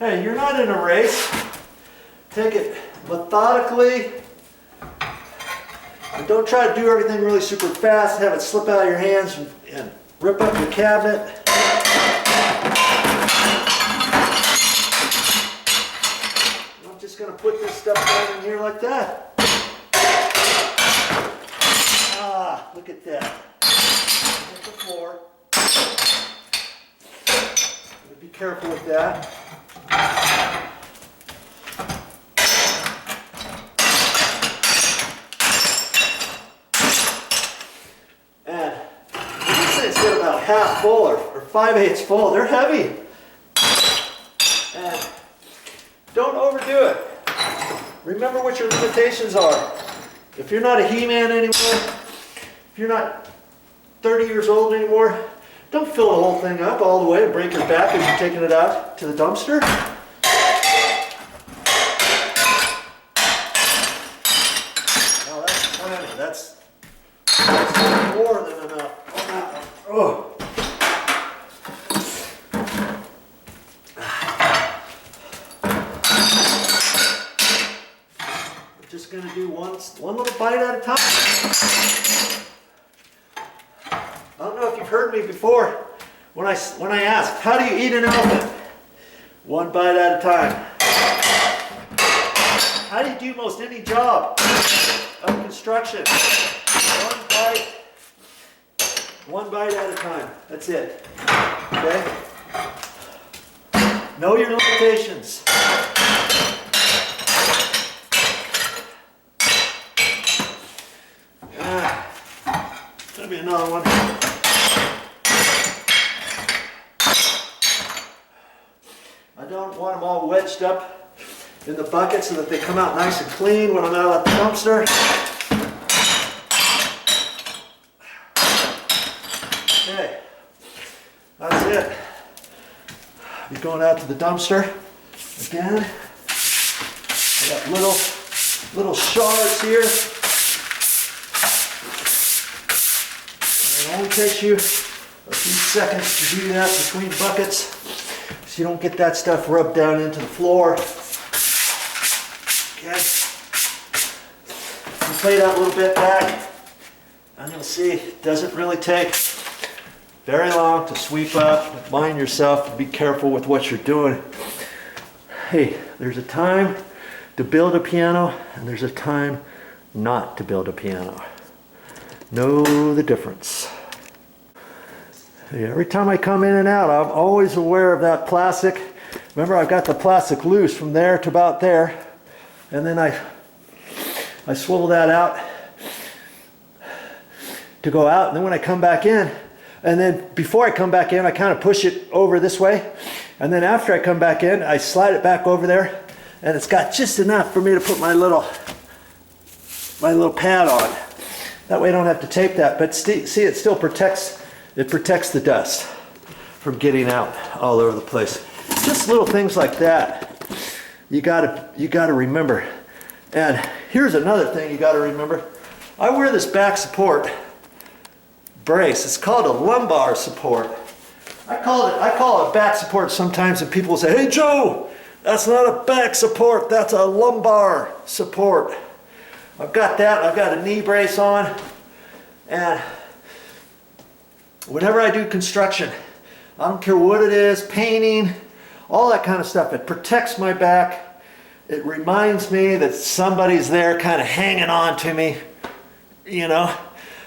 Hey, you're not in a race. Take it methodically. And don't try to do everything really super fast. Have it slip out of your hands and rip up your cabinet. I'm just going to put this stuff down in here like that. Ah, look at that. Hit the floor. Be careful with that. And these things get about half full or 5/8 full. They're heavy. And don't overdo it. Remember what your limitations are. If you're not a He-Man anymore, if you're not 30 years old anymore, don't fill the whole thing up all the way and break your back as you're taking it out to the dumpster. Now that's plenty. That's more than enough. Oh. We're just going to do one little bite at a time. I don't know if you've heard me before when I asked, how do you eat an elephant? One bite at a time. How do you do most any job of construction? One bite at a time. That's it. Okay? Know your limitations. There'll be another one. I don't want them all wedged up in the bucket so that they come out nice and clean when I'm out at the dumpster. Okay, that's it. Be going out to the dumpster again. I got little shards here. It only takes you a few seconds to do that between buckets so you don't get that stuff rubbed down into the floor. Okay. You play that little bit back and you'll see it doesn't really take very long to sweep up, mind yourself, and be careful with what you're doing. Hey, there's a time to build a piano and there's a time not to build a piano. Know the difference. Every time I come in and out, I'm always aware of that plastic. Remember, I've got the plastic loose from there to about there, and then I swivel that out to go out, and then when I come back in, and then before I come back in, I kind of push it over this way, and then after I come back in, I slide it back over there, and it's got just enough for me to put my little pad on. That way I don't have to tape that, but see, it still protects the dust from getting out all over the place. Just little things like that you gotta remember. And here's another thing you gotta remember. I wear this back support brace. It's called a lumbar support. I call it back support sometimes, and people say, "Hey Joe, that's not a back support, that's a lumbar support." I've got that. I've got a knee brace on, and whenever I do construction, I don't care what it is, painting, all that kind of stuff, it protects my back. It reminds me that somebody's there kind of hanging on to me, you know,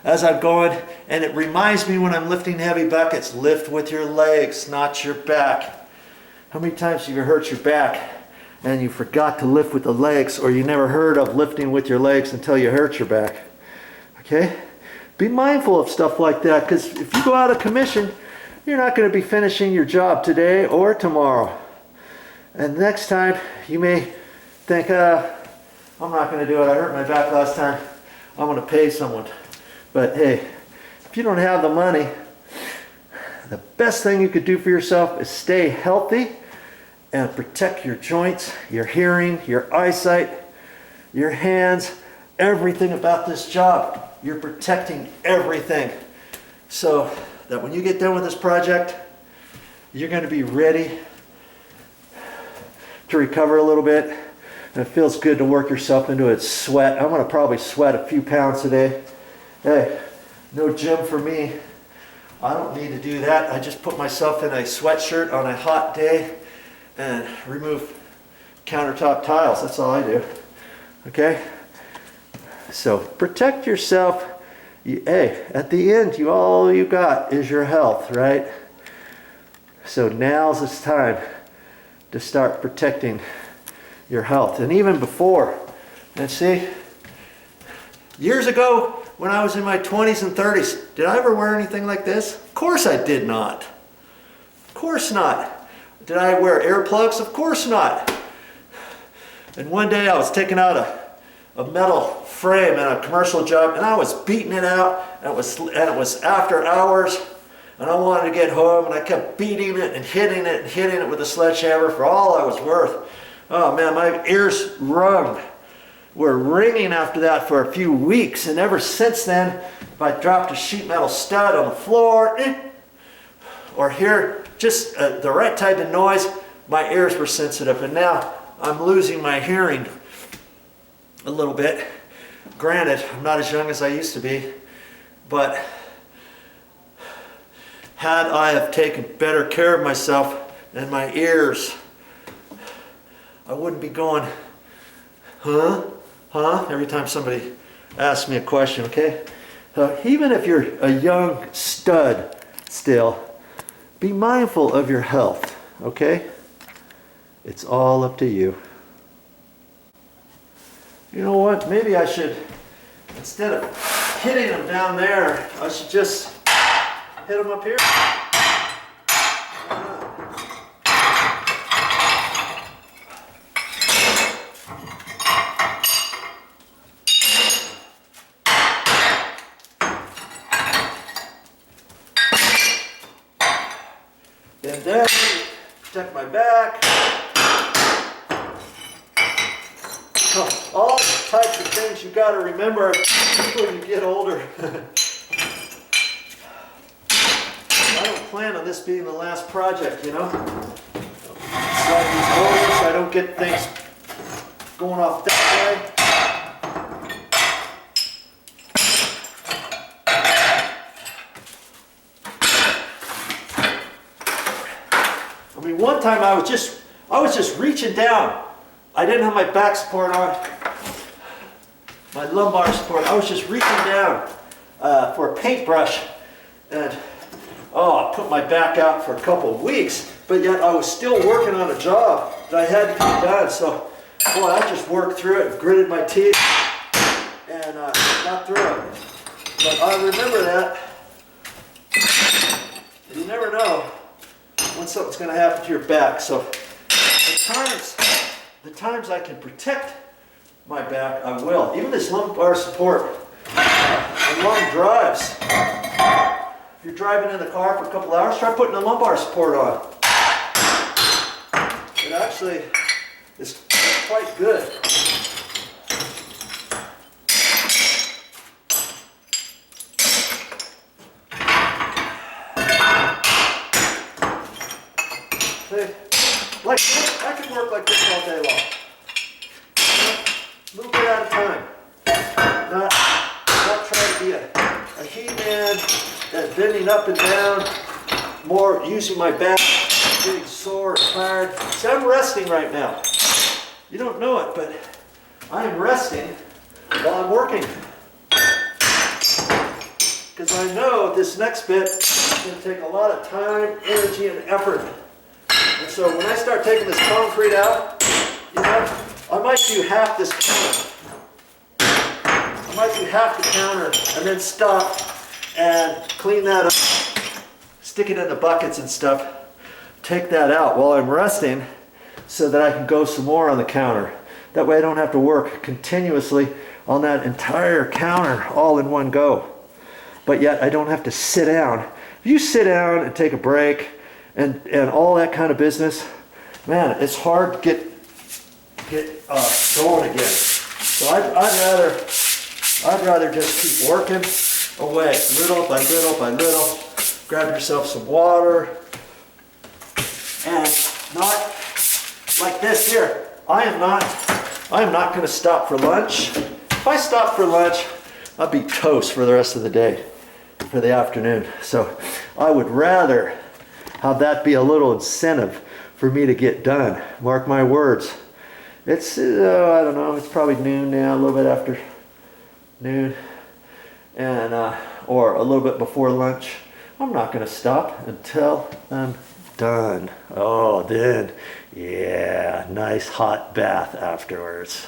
as I'm going. And it reminds me when I'm lifting heavy buckets, lift with your legs, not your back. How many times have you hurt your back and you forgot to lift with the legs, or you never heard of lifting with your legs until you hurt your back? Okay? Be mindful of stuff like that, because if you go out of commission, you're not going to be finishing your job today or tomorrow. And next time, you may think, I'm not going to do it. I hurt my back last time. I'm going to pay someone. But hey, if you don't have the money, the best thing you could do for yourself is stay healthy and protect your joints, your hearing, your eyesight, your hands, everything about this job. You're protecting everything so that when you get done with this project, you're going to be ready to recover a little bit. And it feels good to work yourself into a sweat. I'm going to probably sweat a few pounds today. Hey, no gym for me. I don't need to do that. I just put myself in a sweatshirt on a hot day and remove countertop tiles. That's all I do. Okay? So protect yourself. Hey, at the end, all you got is your health, right? So now's the time to start protecting your health. And even before, and see, years ago, when I was in my 20s and 30s, did I ever wear anything like this? Of course I did not. Of course not. Did I wear earplugs? Of course not. And one day I was taking out a metal frame in a commercial job, and I was beating it out, and it was after hours, and I wanted to get home, and I kept beating it and hitting it with a sledgehammer for all I was worth. Oh man, my ears were ringing after that for a few weeks, and ever since then, if I dropped a sheet metal stud on the floor, or hear just the right type of noise, my ears were sensitive, and now I'm losing my hearing a little bit. Granted, I'm not as young as I used to be, but had I have taken better care of myself and my ears, I wouldn't be going, huh? Every time somebody asks me a question, okay? Even if you're a young stud still, be mindful of your health, okay? It's all up to you. You know what? Maybe I should, instead of hitting them down there, I should just hit them up here. And then protect my back. All types of things you got to remember when you get older. I don't plan on this being the last project, you know. Slide these over so I don't get things going off that way. I mean, one time I was just reaching down. I didn't have my back support on, my lumbar support. I was just reaching down for a paintbrush, and I put my back out for a couple of weeks, but yet I was still working on a job that I had to get done. So, boy, I just worked through it, gritted my teeth, and got through it. But I remember that. You never know when something's going to happen to your back. So the times I can protect my back, I will. Even this lumbar support on long drives. If you're driving in the car for a couple hours, try putting a lumbar support on. It actually is quite good. Like this, I can work like this all day long. A little bit at a time. Not trying to be a he-man and bending up and down, more using my back, getting sore and tired. See, I'm resting right now. You don't know it, but I am resting while I'm working. Because I know this next bit is going to take a lot of time, energy, and effort. And so when I start taking this concrete out, you know, I might do half this counter. I might do half the counter and then stop and clean that up, stick it in the buckets and stuff, take that out while I'm resting so that I can go some more on the counter. That way I don't have to work continuously on that entire counter all in one go. But yet I don't have to sit down. If you sit down and take a break, and all that kind of business, man, it's hard to get going again. So I'd rather just keep working away, little by little by little. Grab yourself some water, and not like this here, I am not going to stop for lunch. If I stop for lunch, I'll be toast for the rest of the day, for the afternoon. So I would rather have that be a little incentive for me to get done. Mark my words. It's, I don't know, it's probably noon now, a little bit after noon, and or a little bit before lunch. I'm not going to stop until I'm done. Oh, then, yeah, nice hot bath afterwards.